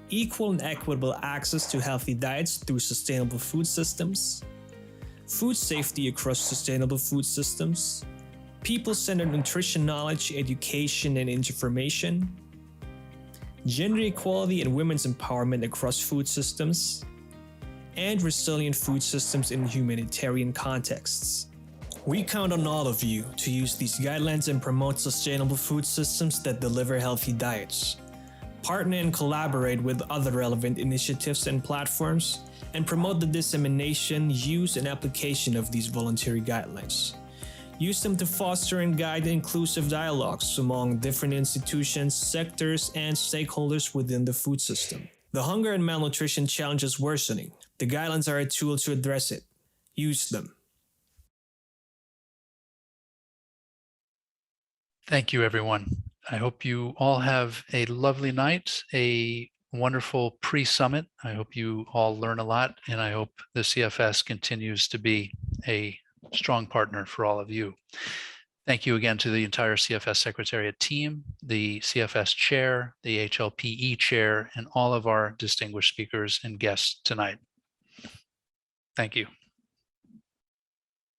equal and equitable access to healthy diets through sustainable food systems, food safety across sustainable food systems, people-centered nutrition knowledge, education, and information, gender equality and women's empowerment across food systems, and resilient food systems in humanitarian contexts. We count on all of you to use these guidelines and promote sustainable food systems that deliver healthy diets. Partner and collaborate with other relevant initiatives and platforms, and promote the dissemination, use, and application of these voluntary guidelines. Use them to foster and guide inclusive dialogues among different institutions, sectors, and stakeholders within the food system. The hunger and malnutrition challenge is worsening. The guidelines are a tool to address it. Use them. Thank you, everyone. I hope you all have a lovely night, a wonderful pre-summit. I hope you all learn a lot, and I hope the CFS continues to be a strong partner for all of you. Thank you again to the entire CFS Secretariat team, the CFS Chair, the HLPE Chair, and all of our distinguished speakers and guests tonight. Thank you.